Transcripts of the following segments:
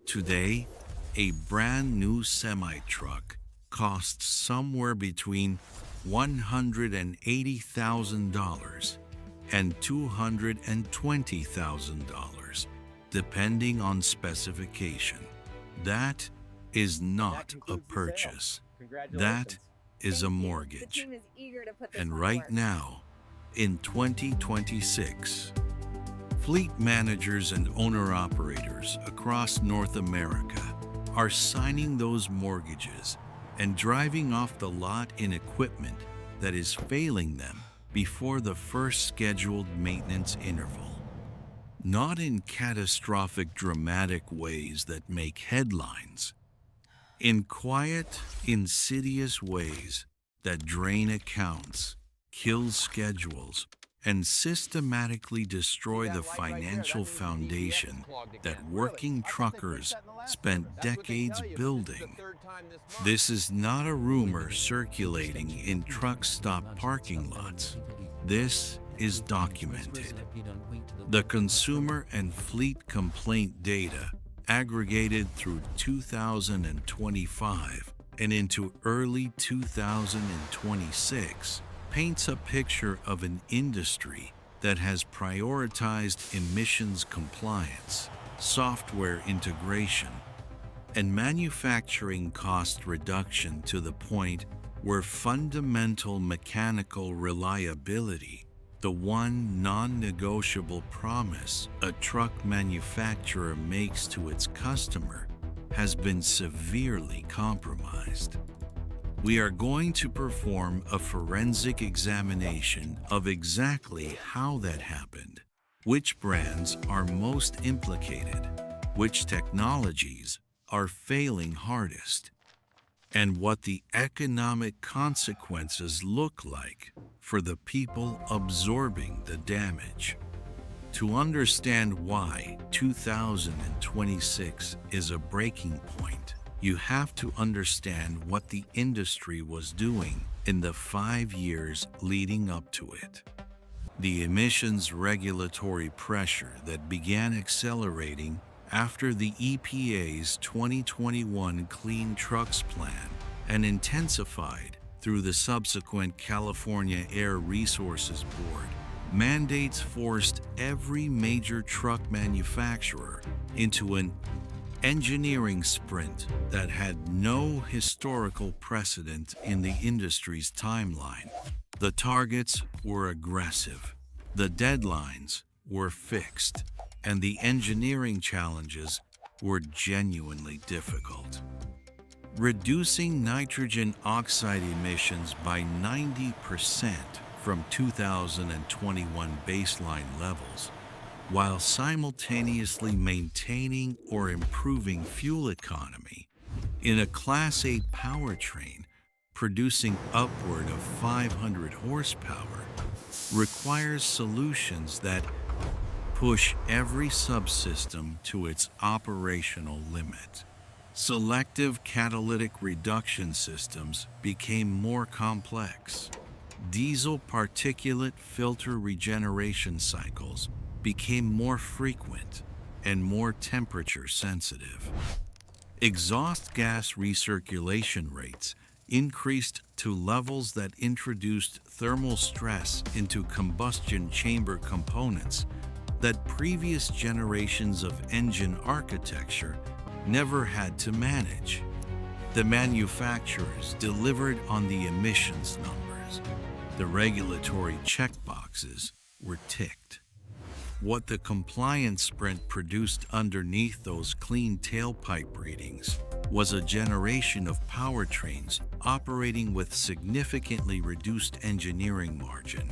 Today, a brand new semi-truck costs somewhere between $180,000 and $220,000, depending on specification. That is not a purchase. That is a mortgage. And right now, in 2026, fleet managers and owner-operators across North America are signing those mortgages and driving off the lot in equipment that is failing them before the first scheduled maintenance interval. Not in catastrophic, dramatic ways that make headlines, in quiet, insidious ways that drain accounts, kill schedules, and systematically destroy the financial foundation that working truckers spent decades building. This is not a rumor circulating in truck stop parking lots. This is documented. The consumer and fleet complaint data aggregated through 2025 and into early 2026 paints a picture of an industry that has prioritized emissions compliance, software integration, and manufacturing cost reduction to the point where fundamental mechanical reliability, the one non-negotiable promise a truck manufacturer makes to its customer, has been severely compromised. We are going to perform a forensic examination of exactly how that happened, which brands are most implicated, which technologies are failing hardest, and what the economic consequences look like for the people absorbing the damage. To understand why 2026 is a breaking point, you have to understand what the industry was doing in the 5 years leading up to it. The emissions regulatory pressure that began accelerating after the EPA's 2021 Clean Trucks Plan and intensified through the subsequent California Air Resources Board mandates forced every major truck manufacturer into an engineering sprint that had no historical precedent in the industry's timeline. The targets were aggressive, the deadlines were fixed, and the engineering challenges were genuinely difficult. Reducing nitrogen oxide emissions by 90% from 2021 baseline levels, while simultaneously maintaining or improving fuel economy in a Class 8 powertrain producing upward of 500 horsepower, requires solutions that push every subsystem to its operational limit. Selective catalytic reduction systems became more complex. Diesel particulate filter regeneration cycles became more frequent and more temperature sensitive. Exhaust gas recirculation rates increased to levels that introduced thermal stress into combustion chamber components that previous generations of engine architecture never had to manage. The manufacturers delivered on the emissions numbers. The regulatory checkboxes were ticked. What the compliance sprint produced underneath those clean tailpipe readings was a generation of powertrains operating with significantly reduced engineering margin.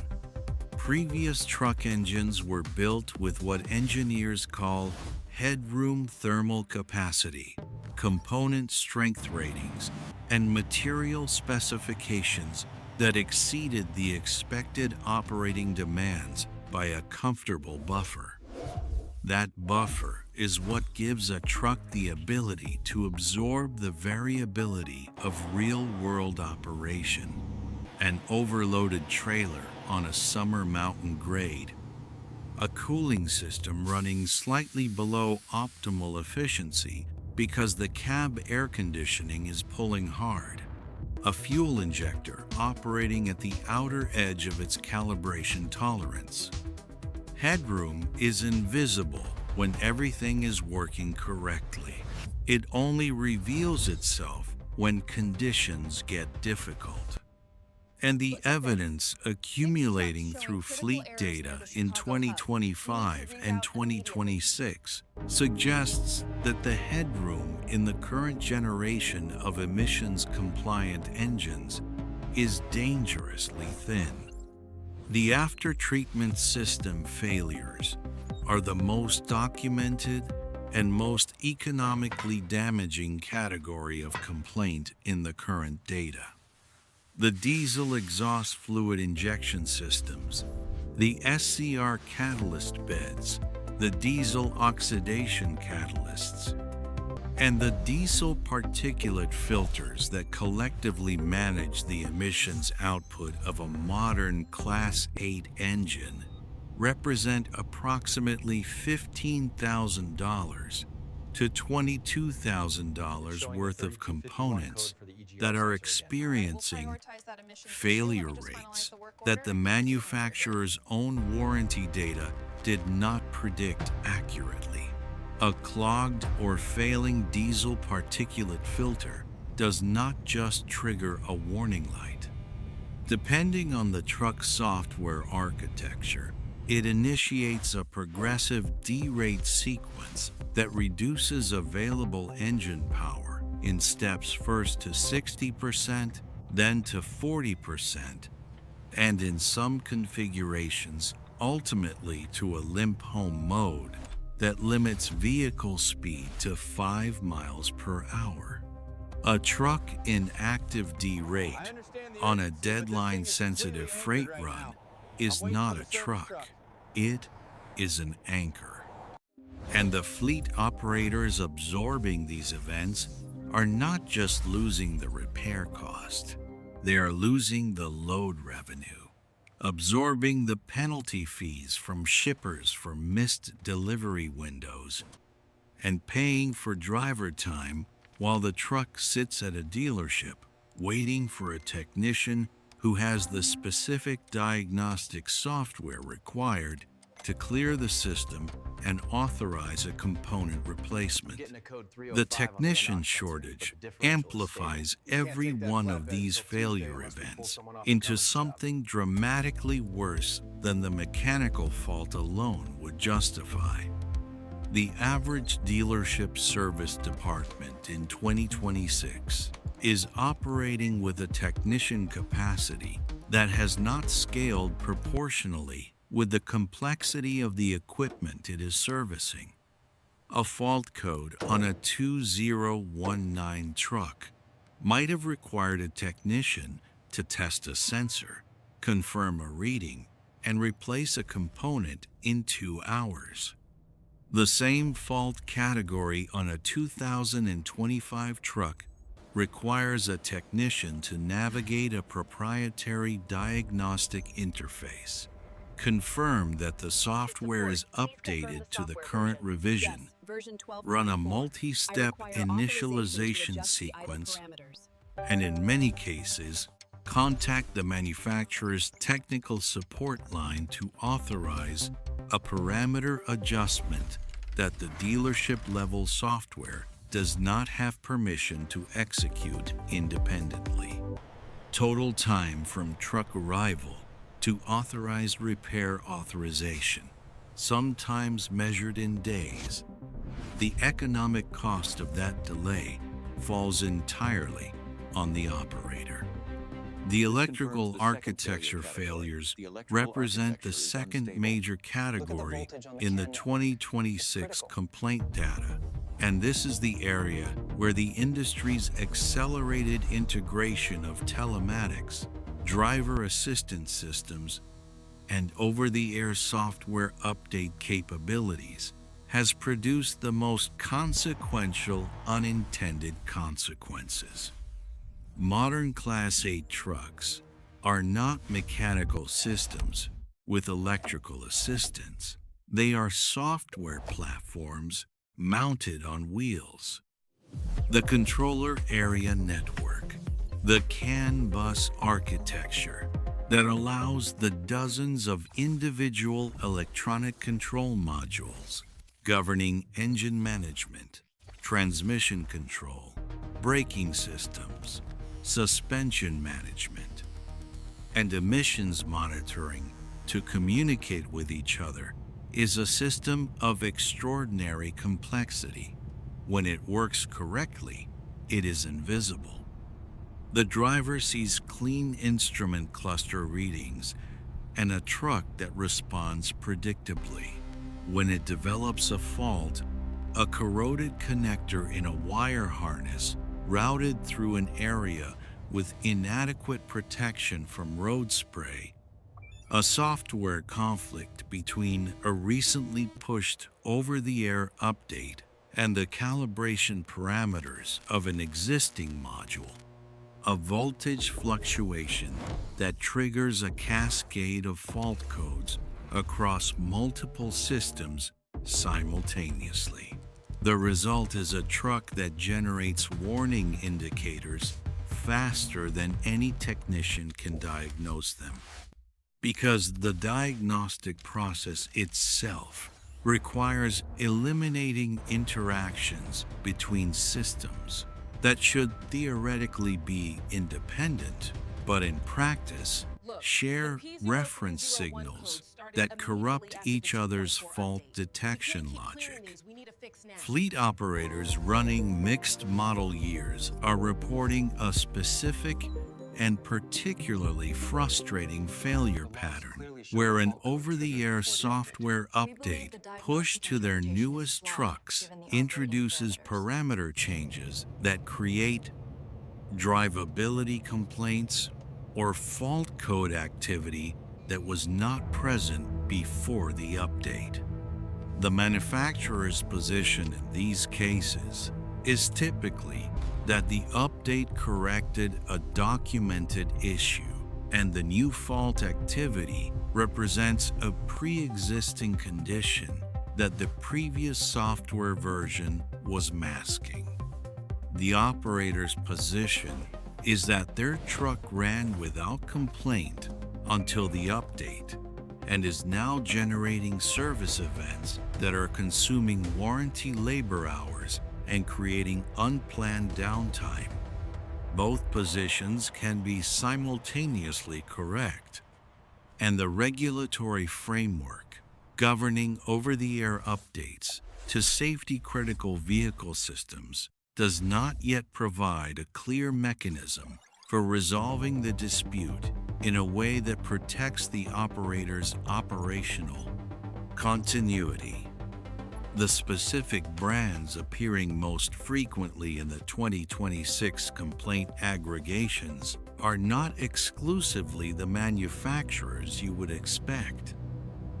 Previous truck engines were built with what engineers call headroom thermal capacity, component strength ratings, and material specifications that exceeded the expected operating demands by a comfortable buffer. That buffer is what gives a truck the ability to absorb the variability of real-world operation. An overloaded trailer on a summer mountain grade, a cooling system running slightly below optimal efficiency because the cab air conditioning is pulling hard, a fuel injector operating at the outer edge of its calibration tolerance. Headroom is invisible when everything is working correctly. It only reveals itself when conditions get difficult. And the evidence accumulating through fleet data in 2025 and 2026 suggests that the headroom in the current generation of emissions-compliant engines is dangerously thin. The after-treatment system failures are the most documented and most economically damaging category of complaint in the current data. The diesel exhaust fluid injection systems, the SCR catalyst beds, the diesel oxidation catalysts, and the diesel particulate filters that collectively manage the emissions output of a modern Class 8 engine represent approximately $15,000 to $22,000 worth of components that are experiencing failure rates that the manufacturer's own warranty data did not predict accurately. A clogged or failing diesel particulate filter does not just trigger a warning light. Depending on the truck's software architecture, it initiates a progressive derate sequence that reduces available engine power in steps first to 60%, then to 40%, and in some configurations, ultimately to a limp home mode that limits vehicle speed to 5 miles per hour. A truck in active derate on a deadline-sensitive freight run is not a truck. It is an anchor. And the fleet operators absorbing these events are not just losing the repair cost, they are losing the load revenue, absorbing the penalty fees from shippers for missed delivery windows, and paying for driver time while the truck sits at a dealership waiting for a technician who has the specific diagnostic software required to clear the system and authorize a component replacement. The technician shortage amplifies every one of these failure events into something dramatically worse than the mechanical fault alone would justify. The average dealership service department in 2026 is operating with a technician capacity that has not scaled proportionally with the complexity of the equipment it is servicing. A fault code on a 2019 truck might have required a technician to test a sensor, confirm a reading, and replace a component in 2 hours. The same fault category on a 2025 truck requires a technician to navigate a proprietary diagnostic interface, confirm that the software is updated to the current revision, run a multi-step initialization sequence, and in many cases, contact the manufacturer's technical support line to authorize a parameter adjustment that the dealership-level software does not have permission to execute independently. Total time from truck arrival to authorized repair authorization, sometimes measured in days. The economic cost of that delay falls entirely on the operator. The electrical architecture failures represent the second major category in the 2026 complaint data, and this is the area where the industry's accelerated integration of telematics, driver assistance systems, and over-the-air software update capabilities has produced the most consequential unintended consequences. Modern Class 8 trucks are not mechanical systems with electrical assistance. They are software platforms mounted on wheels. The controller area network, the CAN bus architecture that allows the dozens of individual electronic control modules governing engine management, transmission control, braking systems, suspension management, and emissions monitoring to communicate with each other is a system of extraordinary complexity. When it works correctly, it is invisible. The driver sees clean instrument cluster readings and a truck that responds predictably. When it develops a fault, a corroded connector in a wire harness routed through an area with inadequate protection from road spray, a software conflict between a recently pushed over-the-air update and the calibration parameters of an existing module, a voltage fluctuation that triggers a cascade of fault codes across multiple systems simultaneously. The result is a truck that generates warning indicators faster than any technician can diagnose them, because the diagnostic process itself requires eliminating interactions between systems that should theoretically be independent, but in practice share reference signals that corrupt each other's fault detection logic. Fleet operators running mixed model years are reporting a specific and particularly frustrating failure pattern where an over-the-air software update pushed to their newest trucks introduces parameter changes that create drivability complaints or fault code activity that was not present before the update. The manufacturer's position in these cases is typically that the update corrected a documented issue and the new fault activity represents a pre-existing condition that the previous software version was masking. The operator's position is that their truck ran without complaint until the update and is now generating service events that are consuming warranty labor hours and creating unplanned downtime. Both positions can be simultaneously correct, and the regulatory framework governing over-the-air updates to safety-critical vehicle systems does not yet provide a clear mechanism for resolving the dispute in a way that protects the operator's operational continuity. The specific brands appearing most frequently in the 2026 complaint aggregations are not exclusively the manufacturers you would expect.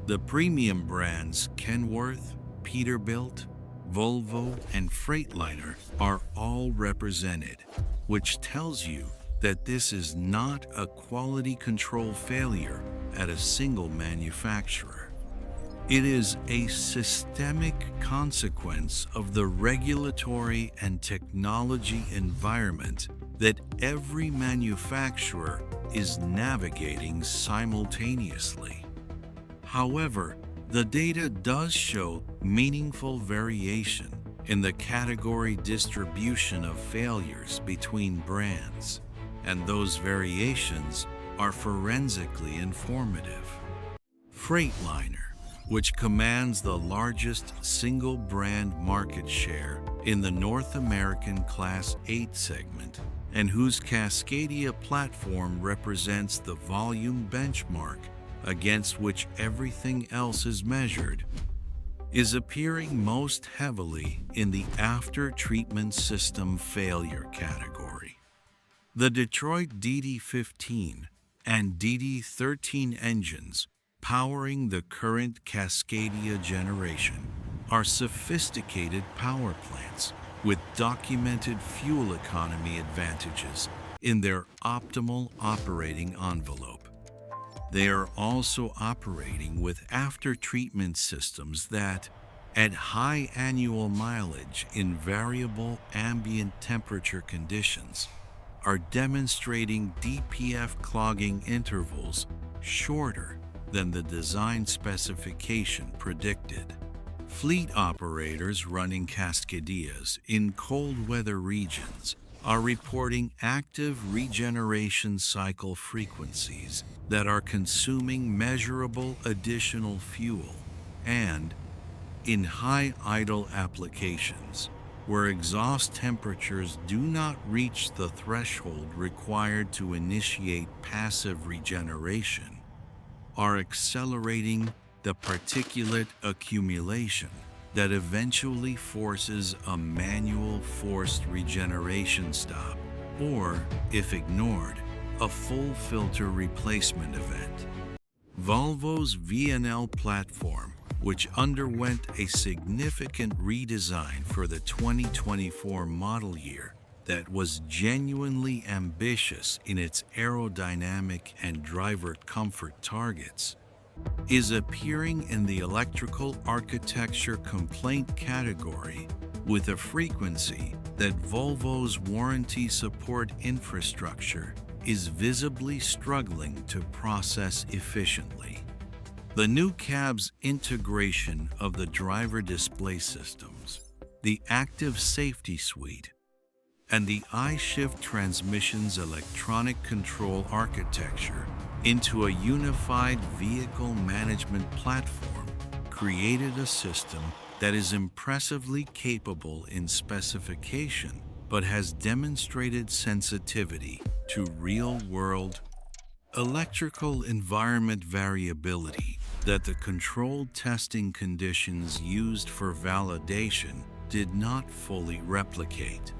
The premium brands Kenworth, Peterbilt, Volvo, and Freightliner are all represented, which tells you that this is not a quality control failure at a single manufacturer. It is a systemic consequence of the regulatory and technology environment that every manufacturer is navigating simultaneously. However, the data does show meaningful variation in the category distribution of failures between brands, and those variations are forensically informative. Freightliner, which commands the largest single-brand market share in the North American Class 8 segment, and whose Cascadia platform represents the volume benchmark against which everything else is measured, is appearing most heavily in the after-treatment system failure category. The Detroit DD15 and DD13 engines powering the current Cascadia generation are sophisticated power plants with documented fuel economy advantages in their optimal operating envelope. They are also operating with after-treatment systems that, at high annual mileage in variable ambient temperature conditions are demonstrating DPF clogging intervals shorter than the design specification predicted. Fleet operators running Cascadias in cold weather regions are reporting active regeneration cycle frequencies that are consuming measurable additional fuel, and in high idle applications, where exhaust temperatures do not reach the threshold required to initiate passive regeneration, are accelerating the particulate accumulation that eventually forces a manual forced regeneration stop, or, if ignored, a full filter replacement event. Volvo's VNL platform, which underwent a significant redesign for the 2024 model year that was genuinely ambitious in its aerodynamic and driver comfort targets, is appearing in the electrical architecture complaint category with a frequency that Volvo's warranty support infrastructure is visibly struggling to process efficiently. The new cab's integration of the driver display systems, the active safety suite, and the iShift transmission's electronic control architecture into a unified vehicle management platform created a system that is impressively capable in specification but has demonstrated sensitivity to real-world electrical environment variability that the controlled testing conditions used for validation did not fully replicate.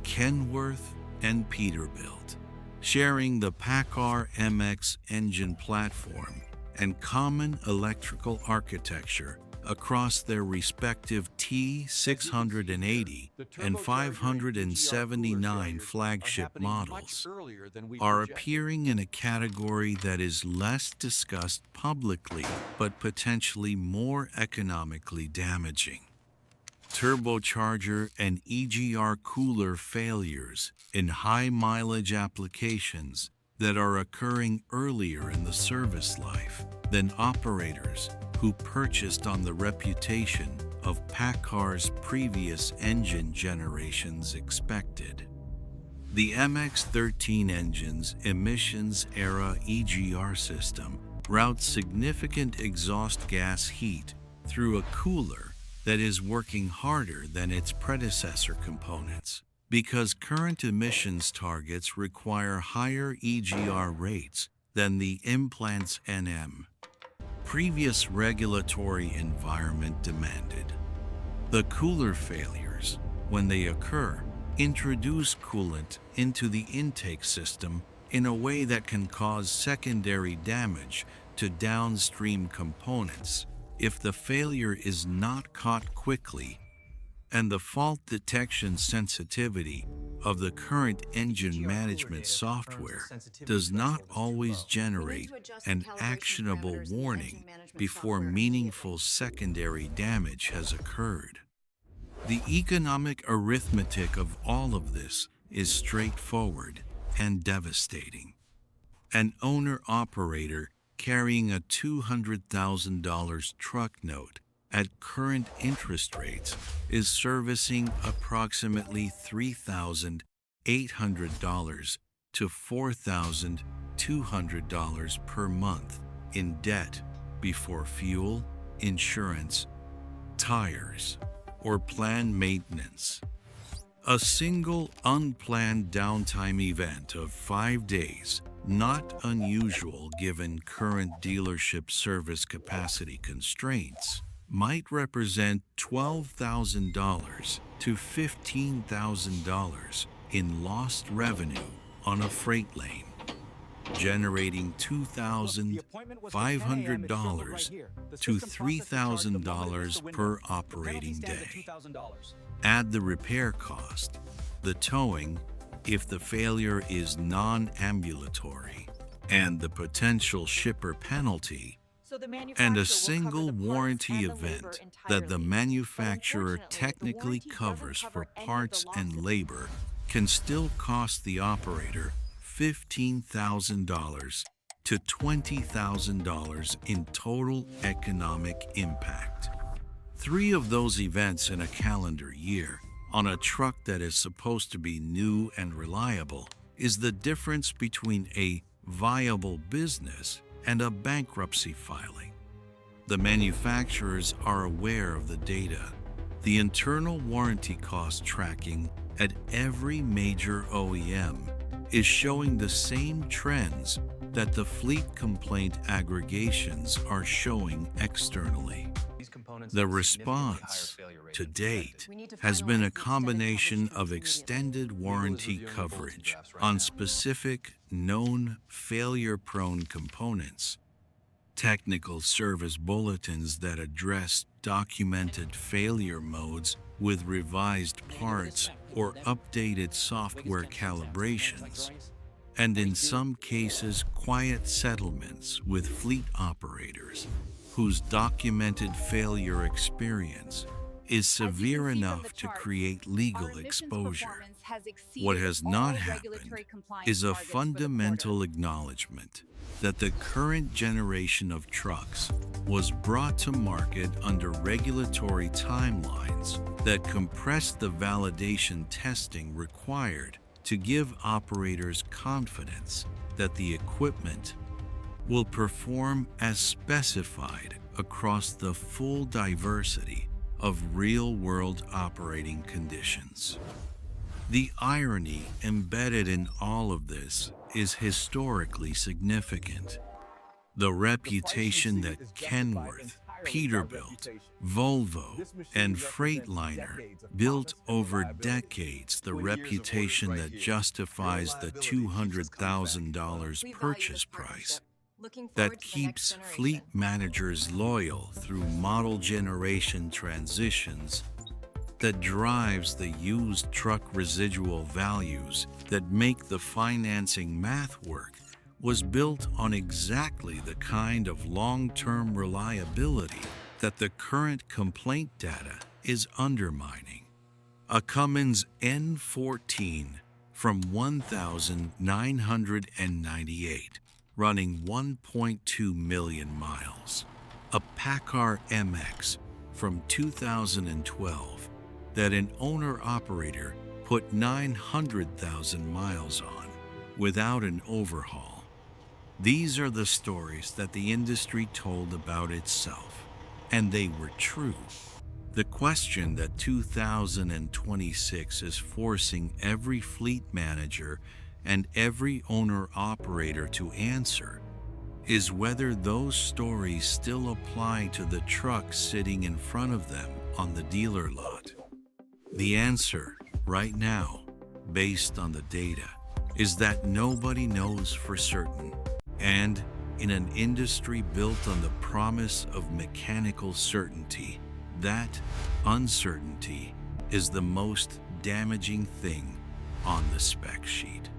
Kenworth and Peterbilt, sharing the PACCAR MX engine platform and common electrical architecture across their respective T680 and 579 flagship models, are appearing in a category that is less discussed publicly but potentially more economically damaging. Turbocharger and EGR cooler failures in high-mileage applications that are occurring earlier in the service life than operators who purchased on the reputation of PACCAR's previous engine generations expected. The MX-13 engine's emissions-era EGR system routes significant exhaust gas heat through a cooler that is working harder than its predecessor components, because current emissions targets require higher EGR rates than the implant's NM previous regulatory environment demanded. The cooler failures, when they occur, introduce coolant into the intake system in a way that can cause secondary damage to downstream components if the failure is not caught quickly, and the fault detection sensitivity of the current engine management software does not always generate an actionable warning before meaningful secondary damage has occurred. The economic arithmetic of all of this is straightforward and devastating. An owner-operator carrying a $200,000 truck note at current interest rates is servicing approximately $3,800 to $4,200 per month in debt before fuel, insurance, tires, or planned maintenance. A single unplanned downtime event of 5 days, not unusual given current dealership service capacity constraints, might represent $12,000 to $15,000 in lost revenue on a freight lane, generating $2,500 to $3,000 per operating day. Add the repair cost, the towing if the failure is non-ambulatory, and the potential shipper penalty and a single warranty event that the manufacturer technically covers for parts and labor can still cost the operator $15,000 to $20,000 in total economic impact. 3 of those events in a calendar year on a truck that is supposed to be new and reliable is the difference between a viable business and a bankruptcy filing. The manufacturers are aware of the data. The internal warranty cost tracking at every major OEM is showing the same trends that the fleet complaint aggregations are showing externally. The response to date has been a combination of extended warranty coverage on specific known failure-prone components, technical service bulletins that address documented failure modes with revised parts or updated software calibrations, and in some cases quiet settlements with fleet operators whose documented failure experience is severe enough to create legal exposure. What has not happened is a fundamental acknowledgement that the current generation of trucks was brought to market under regulatory timelines that compressed the validation testing required to give operators confidence that the equipment will perform as specified across the full diversity of real-world operating conditions. The irony embedded in all of this is historically significant. The reputation that Kenworth, Peterbilt, Volvo, and Freightliner built over decades, the reputation that justifies the $200,000 purchase price, that keeps fleet managers loyal through model generation transitions, that drives the used truck residual values that make the financing math work, was built on exactly the kind of long-term reliability that the current complaint data is undermining. A Cummins N14 from 1,998, running 1.2 million miles. A PACCAR MX from 2012 that an owner-operator put 900,000 miles on without an overhaul. These are the stories that the industry told about itself, and they were true. The question that 2026 is forcing every fleet manager and every owner-operator to answer is whether those stories still apply to the truck sitting in front of them on the dealer lot. The answer, right now, based on the data, is that nobody knows for certain. And in an industry built on the promise of mechanical certainty, that uncertainty is the most damaging thing on the spec sheet.